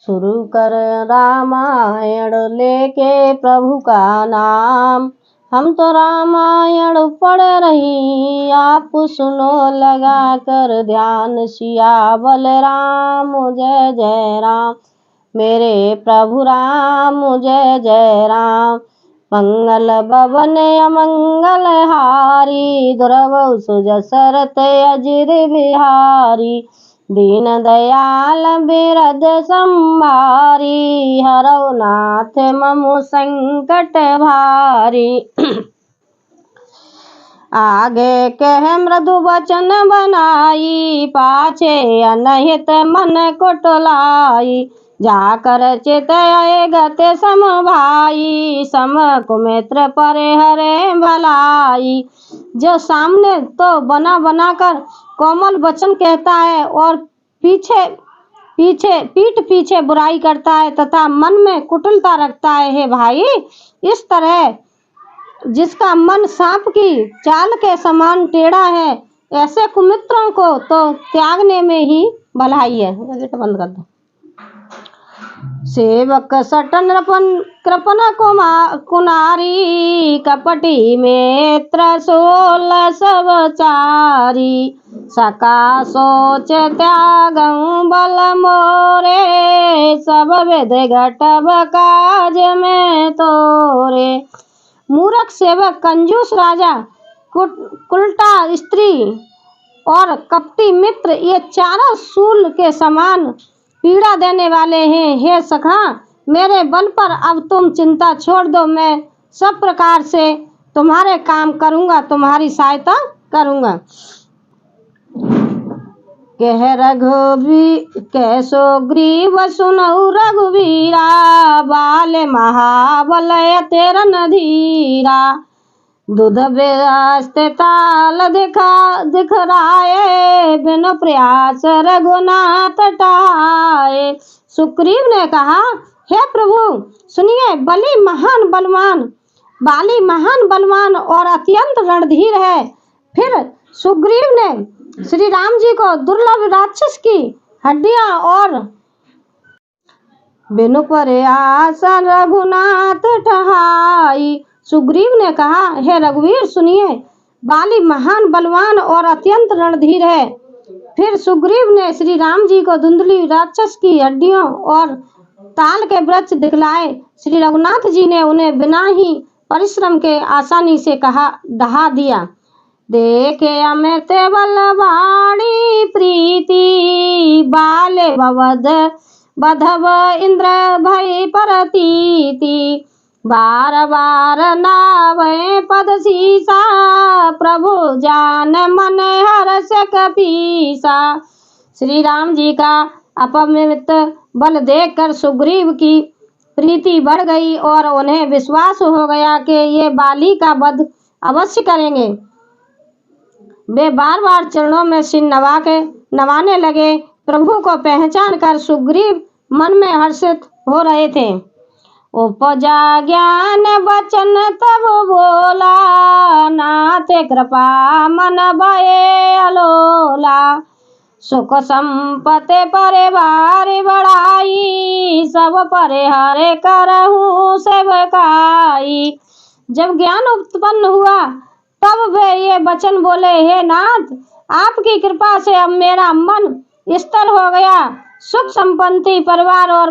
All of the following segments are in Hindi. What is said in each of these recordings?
शुरू कर रामायण लेके प्रभु का नाम। हम तो रामायण पढ़ रही, आप सुनो लगा कर ध्यान। सियावर राम जय जय राम, मेरे प्रभु राम जय जय राम। मंगल भवन अमंगल हारी, द्रवहु सुजसरत अजिर बिहारी। दीन दयाल बिरद संभारी, हरौ नाथ मम संकट भारी। आगे कह मृदु वचन बनाई, पाछे अनहित मन कुटलाई। जाकर चितय गते सम भाई, सम कुमित्र परे हरे भलाई। जो सामने तो बना बना कर कोमल वचन कहता है और पीठ पीछे बुराई करता है तथा मन में कुटिलता रखता है। हे भाई, इस तरह जिसका मन सांप की चाल के समान टेढ़ा है, ऐसे कुमित्रों को तो त्यागने में ही भलाई है। बंद कर दो। सेवक सटन कृपन कुनारी, कपटी मित्र सोल सब चारी। सका सोच त्यागं बल मोरे, सब विध घटब काज में तोरे। मूर्ख सेवक, कंजूस राजा, कुलटा स्त्री और कपटी मित्र, ये चारों शूल के समान पीड़ा देने वाले हैं। हे सखा, मेरे बल पर अब तुम चिंता छोड़ दो। मैं सब प्रकार से तुम्हारे काम करूंगा, तुम्हारी सहायता करूंगा। कह सुग्रीव सुनऊ रघुवीरा, बाल महाबल तेरन धीरा। दूध व्यस्त ताल दिखराए, बिन प्रयास रघुनाथ टाए। सुग्रीव ने कहा, हे प्रभु सुनिए, बाली महान बलवान और अत्यंत रणधीर है। फिर सुग्रीव ने श्री राम जी को दुर्लभ राक्षस की हड्डियां और बिनु प्रयास रघुनाथ टहाई। सुग्रीव ने कहा, हे रघुवीर सुनिए, बाली महान बलवान और अत्यंत रणधीर है। फिर सुग्रीव ने श्री राम जी को धुंधली राक्षस की हड्डियों और ताल के वृक्ष दिखलाए। श्री रघुनाथ जी ने उन्हें बिना ही परिश्रम के आसानी से ढहा दिया। देखे अमित बलवाणी प्रीति, बाले भवद बधव इंद्र भय परतीति। बार बार नावे पद सीसा, प्रभु जान मन हर्ष कपीसा। श्री राम जी का अपमित बल देखकर सुग्रीव की प्रीति बढ़ गई और उन्हें विश्वास हो गया कि ये बाली का वध अवश्य करेंगे। वे बार बार चरणों में सिर नवाने लगे। प्रभु को पहचान कर सुग्रीव मन में हर्षित हो रहे थे। उपजा ज्ञान वचन तब बोला, नाथ कृपा मन भये अलोला। सुख संपत्ति परिवार बढ़ाई, सब परिहारे करहूँ सेवकाई। जब ज्ञान उत्पन्न हुआ तब वे ये वचन बोले, हे नाथ, आपकी कृपा से अब मेरा मन स्थिर हो गया। सुख संपत्ति परिवार और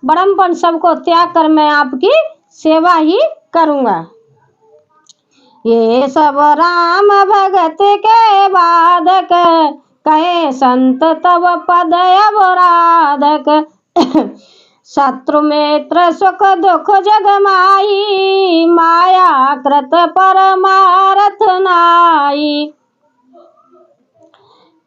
बड़म्पन सबको त्याग कर मैं आपकी सेवा ही करूंगा। ये सब राम भगत के बाधक, कहे संत तब पद अवराधक। शत्रु मित्र सुख दुख जग माही, माया कृत परमारथ नाई।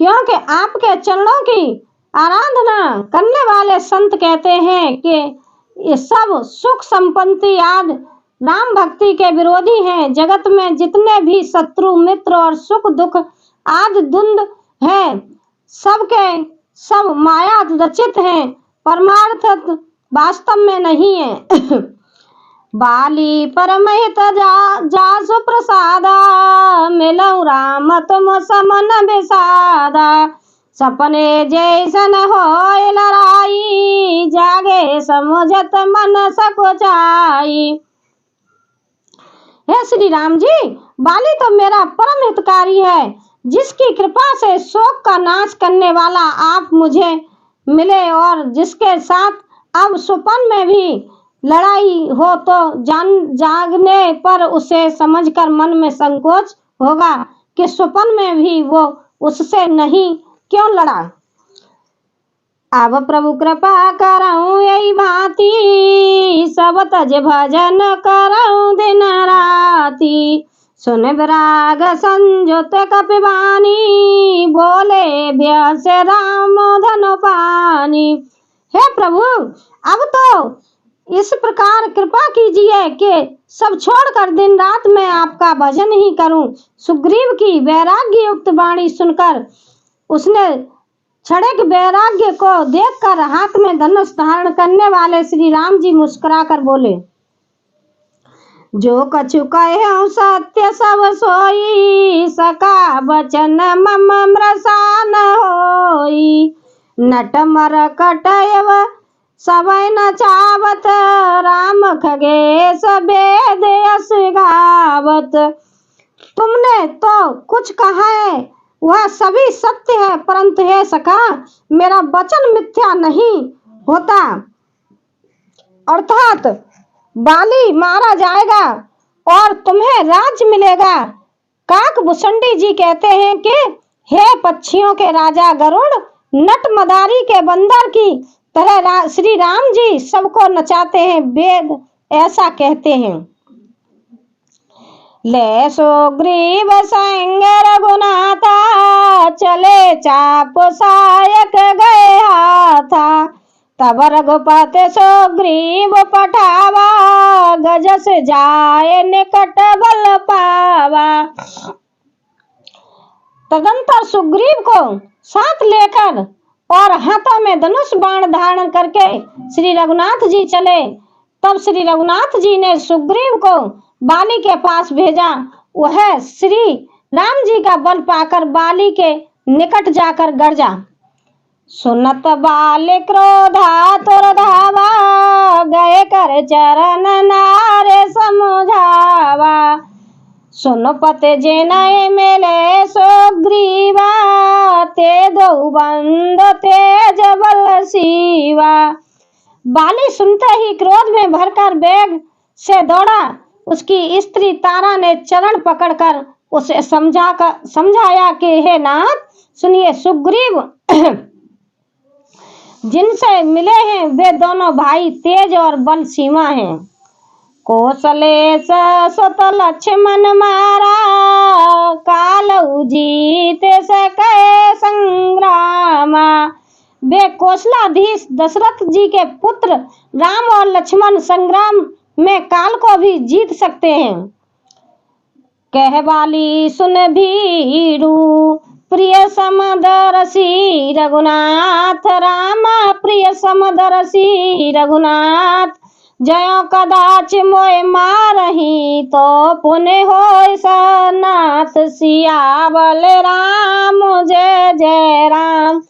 क्योंकि आपके चरणों की आराधना करने वाले संत कहते हैं कि ये सब सुख संपत्ति आदि राम भक्ति के विरोधी हैं। जगत में जितने भी शत्रु मित्र और सुख दुख आदि द्वंद हैं, सबके सब माया रचित हैं, परमार्थ वास्तव में नहीं है। बाली परमहित जासु प्रसादा, मिलऊ राम तुम समन विषादा। सपने जैसन होय लड़ाई, समझत मन सकोचाई। हे श्री राम जी, बाली तो मेरा परम हितकारी है, जिसकी कृपा से शोक का नाश करने वाला आप मुझे मिले और जिसके साथ अब स्वप्न में भी लड़ाई हो तो जागने पर उसे समझकर मन में संकोच होगा कि स्वप्न में भी वो उससे नहीं क्यों लड़ा। अब प्रभु कृपा करऊं यही भांति, सब तज भजन करऊं दिन राति। सुन विराग संयुत कपिवानी, बोले व्यास राम धन पानी। हे प्रभु, अब तो इस प्रकार कृपा कीजिए कि सब छोड़कर दिन रात मैं आपका भजन ही करूं। सुग्रीव की वैराग्य युक्त वाणी सुनकर उसने क्षणिक वैराग्य को देखकर हाथ में धनुष धारण करने वाले श्री राम जी मुस्कुरा कर बोले, जो कछु कहे सत्य सब सोई, सका बचन मम मृषा न होई। नट मरकट एव सबै न चावत, राम खगेश वेद यश गावत। तुमने तो कुछ कहा है वह सभी सत्य है, परंतु हे सखा, मेरा वचन मिथ्या नहीं होता। अर्थात बाली मारा जाएगा और तुम्हें राज्य मिलेगा। काकभूषणी जी कहते हैं कि हे पक्षियों के राजा गरुड़, नट मदारी के बंदर की तरह श्री राम जी सबको नचाते हैं। वेद ऐसा कहते हैं। ले सुग्रीव संग रघुनाथा, चले चाप सायक गए हाथा। तब रघुपति सुग्रीव पठावा, गजस जाए निकट बल पावा। तदंतर सुग्रीव को साथ लेकर और हाथों में धनुष बाण धारण करके श्री रघुनाथ जी चले। तब श्री रघुनाथ जी ने सुग्रीव को बाली के पास भेजा। वह श्री राम जी का बल पाकर बाली के निकट जाकर गरजा। सुनत बाली क्रोधा तुर धावा, गए कर चरण नारे समझावा। सुन पते जेनय मिले सुग्रीवा, ते दो बंद तेज बल सीवा। बाली सुनते ही क्रोध में भरकर वेग से दौड़ा। उसकी स्त्री तारा ने चरण पकड़कर उसे समझाया कि हे नाथ सुनिए, सुग्रीव जिनसे मिले हैं वे दोनों भाई तेज और बल सीमा हैं। कौशलेश सुत लक्ष्मण मारा, कालऊ जीत सके संग्रामा। वे कौशलाधीश दशरथ जी के पुत्र राम और लक्ष्मण संग्राम में काल को भी जीत सकते हैं। कह बाली सुन भीरू, प्रिय समदरसी रघुनाथ। राम प्रिय समदरसी रघुनाथ। जयो कदाच मोय मारही, तो पुण्य होय सनाथ। सियावल राम जय जय राम,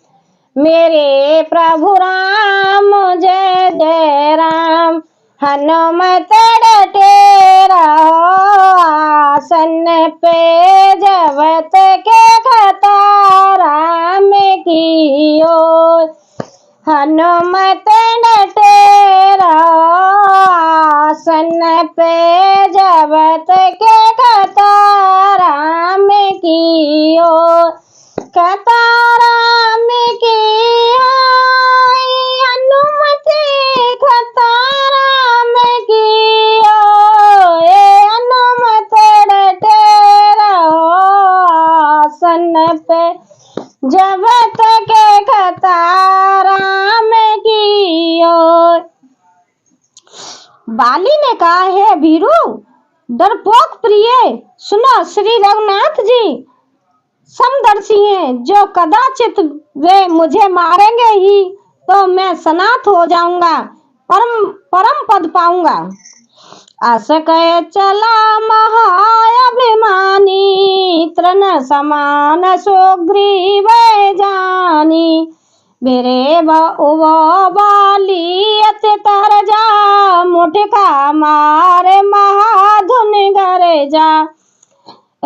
मेरे प्रभु राम जय जय राम। हनुमत डटेरा आसन पे, जबत के खतारा में कियो। हनुमत डटेरा आसन पे, जबत के खतारा में कियो। खतारा में कियो, हनुमत खतारा में कियो। हनुमत डटेरा आसन पे, जबत के खतारा में कियो। बाली ने कहा, हे भीरू डरपोक प्रिय, सुनो, श्री रघुनाथ जी समदर्शी हैं। जो कदाचित वे मुझे मारेंगे ही तो मैं सनाथ हो जाऊंगा, परम पद पाऊंगा। अस कहे चला महाअभिमानी, तृण समान सुग्रीव जानी। बेरे बाली अत्यंत मुठका मारे महाधुन गरे जा।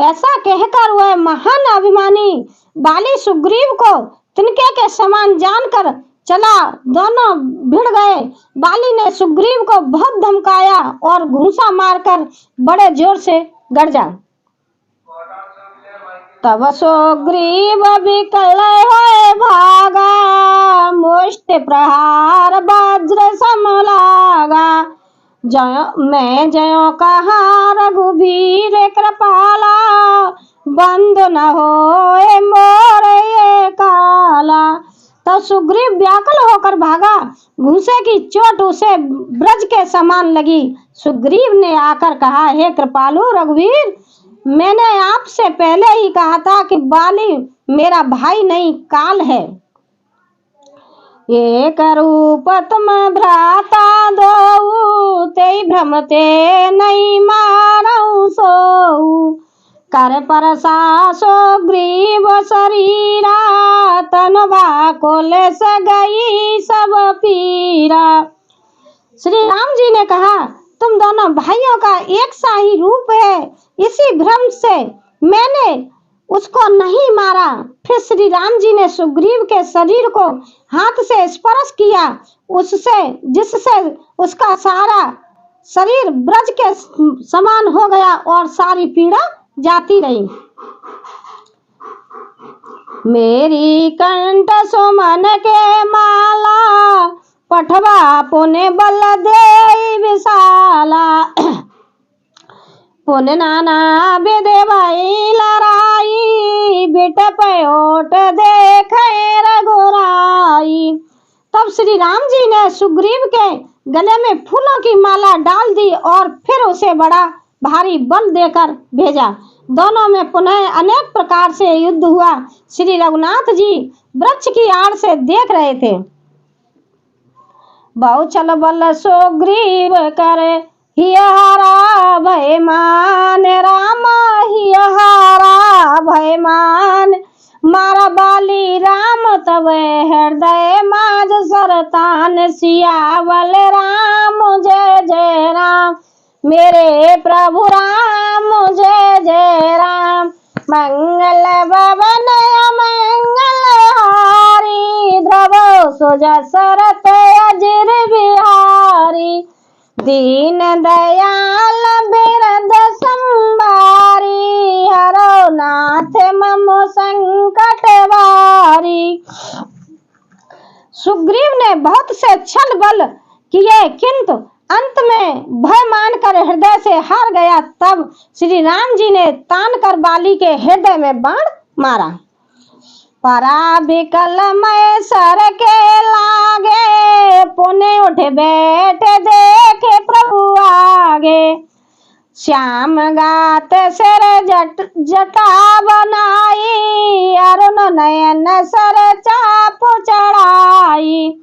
ऐसा कहकर वह महान अभिमानी बाली सुग्रीव को तिनके के समान जानकर चला। दोनों भिड़ गए। बाली ने सुग्रीव को बहुत धमकाया और घूंसा मारकर बड़े जोर से गर्जा। तब सुग्रीव विकल होए भागा, मुष्ट प्रहार वज्र सम लागा। मैं जयो कहा रघुबीर कृपाला, बंद न होए मोर ये काला। तब सुग्रीव व्याकुल होकर भागा। घूंसे की चोट उसे ब्रज के समान लगी। सुग्रीव ने आकर कहा, हे कृपालु रघुवीर, मैंने आपसे पहले ही कहा था कि बाली मेरा भाई नहीं काल है। एक रूप तुम भ्राता दो, ते भ्रमते नहीं मारऊ सोऊ। कर परसा सुग्रीव शरीरा, तन व्याकुल स गई सब पीरा। श्री राम जी ने कहा, तुम दोनों भाइयों का एक सा ही रूप है, इसी भ्रम से मैंने उसको नहीं मारा। फिर श्री राम जी ने सुग्रीव के शरीर को हाथ से स्पर्श किया, उससे जिससे उसका सारा शरीर ब्रज के समान हो गया और सारी पीड़ा जाती रही। मेरी कंठ सुमन के माला, पठवा पुण्य बल दे विशाला। पुण्य नाना विदे भाई लड़ाई, बिट पयोट देखे रघुराई। तब श्री राम जी ने सुग्रीव के गले में फूलों की माला डाल दी और फिर उसे बड़ा भारी बल देकर भेजा। दोनों में पुनः अनेक प्रकार से युद्ध हुआ। श्री रघुनाथ जी वृक्ष की आड़ से देख रहे थे। बहुचल बल सुग्रीव करे, हियहारा भय मान राम, हियहारा भय मान। मारा बाली राम तब हृदय माज सरतान, सियावल राम जय जय राम। मेरे प्रभु राम जय जय राम। मंगल भवन मंगल हारी, ध्रुव सुजा सरत अजिर बिहारी। दीन दयाल बिरद संभारी, हरो नाथ मम संकट वारी। सुग्रीव ने बहुत से छल बल किए, किंतु अंत में भय मानकर हृदय से हार गया। तब श्री राम जी ने तान कर बाली के हृदय में बाण मारा। परा बिकल मैं सर के लागे, पुण्य उठ बैठे देखे प्रभु आगे। श्याम गात सिर जटा बनाई, अरुण नयन सर चाप चढ़ाई।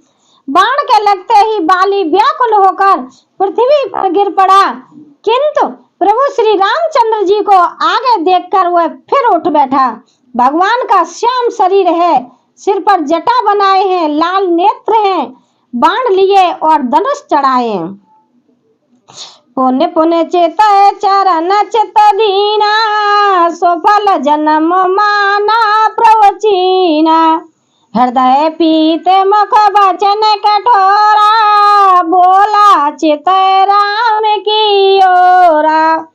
बाण के लगते ही बाली व्याकुल होकर पृथ्वी पर गिर पड़ा, किंतु प्रभु श्री रामचंद्र जी को आगे देखकर वह फिर उठ बैठा। भगवान का श्याम शरीर है, सिर पर जटा बनाए हैं, लाल नेत्र हैं, बाण लिए और धनुष चढ़ाए। पुण्य पुण्य चित चरण चित दीना, सफल जन्म माना प्रवचीना। हृदय पीत मुख वचन कठोरा, बोला चित राम की ओरा।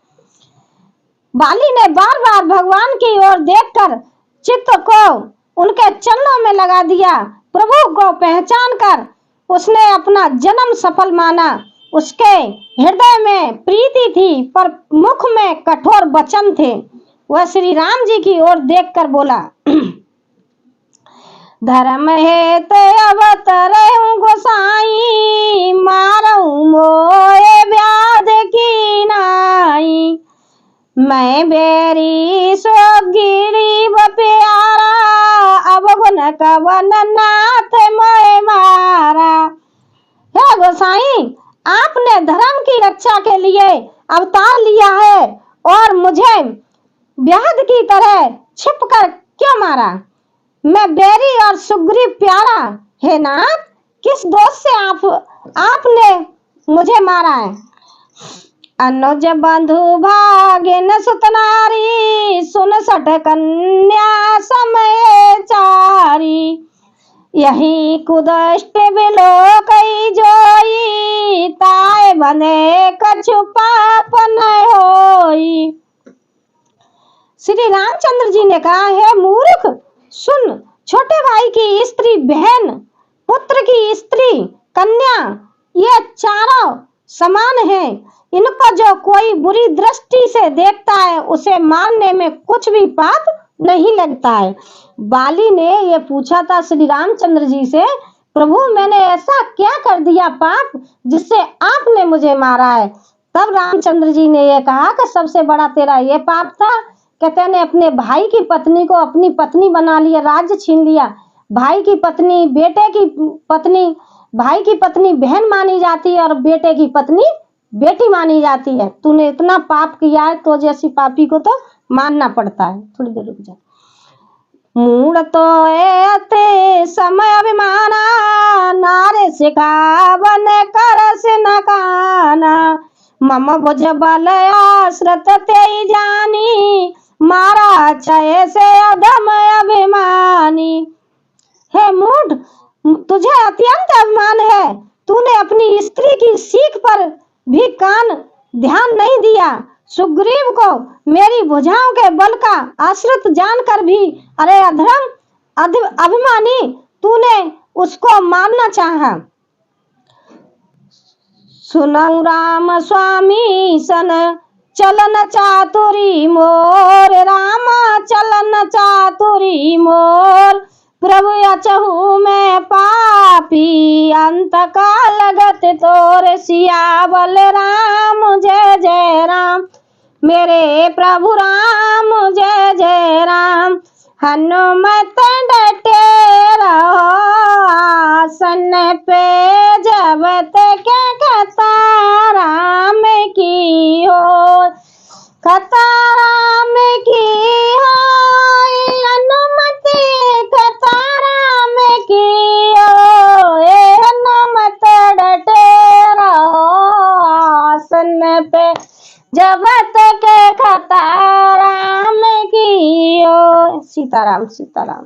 बाली ने बार बार भगवान की ओर देखकर चित्त को उनके चरणों में लगा दिया। प्रभु को पहचान कर उसने अपना जन्म सफल माना। उसके हृदय में प्रीति थी पर मुख में कठोर वचन थे। वह श्री राम जी की ओर देखकर बोला, धर्म हेत अवतरे गोसाई, मारऊ मोए व्याध की नाई। मैं बेरी सुग्रीव प्यारा, अब गुण कवन नाथ मैं मारा। हे गोसाई, आपने धर्म की रक्षा के लिए अवतार लिया है और मुझे व्याध की तरह छिपकर क्यों मारा? मैं बेरी और सुग्रीव प्यारा है नाथ, किस दोष से आपने मुझे मारा है। अनुज बंधु भागिन सुतनारी, सुन सठ कन्या समय चारी। यही कुदष्ट बिलो कई जोई, ताए बने कछु पाप न होई। श्री रामचंद्र जी ने कहा, हे मूर्ख सुन, छोटे भाई की स्त्री बहन, पुत्र की स्त्री कन्या, ये चारों समान है। इनको जो कोई बुरी दृष्टि से देखता है उसे मारने में कुछ भी पाप नहीं लगता है। बाली ने ये पूछा था श्री रामचंद्र जी से, प्रभु मैंने ऐसा क्या कर दिया पाप जिससे आपने मुझे मारा है? तब रामचंद्र जी ने ये कहा कि सबसे बड़ा तेरा ये पाप था कि तैने अपने भाई की पत्नी को अपनी पत्नी बना लिया, राज्य छीन लिया। भाई की पत्नी, बेटे की पत्नी, भाई की पत्नी बहन मानी जाती है और बेटे की पत्नी बेटी मानी जाती है। तूने इतना पाप किया है तो जैसी पापी को तो मानना पड़ता है। थोड़ी देर रुक जा। मूड तो एते समय अभिमाना, नारे सिखावन करस न काना। मम भुज बल आश्रत ते जानी, मारा छय से अधम अभिमानी। हे मूढ़, तुझे अत्यंत अभिमान है। तूने अपनी स्त्री की सीख पर भी कान ध्यान नहीं दिया। सुग्रीव को मेरी भुजाओं के बल का आश्रित जानकर भी, अरे अधर्म अभिमानी, तूने उसको मारना चाहा। सुनऊ राम स्वामी सन चलन चातुरी मोर, रामा चलन चातुरी मोर। प्रभु अचहु मैं पापी, अंत काल गति तोर। सियावल राम जय जय राम, मेरे प्रभु राम जय जय राम। हनुमत डटे रहो आसन पे, जब तक कथा राम की हो, कथा राम की हो। हनुमत कथा राम की हो, हनुमत डटे रहो आसन पे, जब तक कथा राम की हो। सीताराम सीताराम।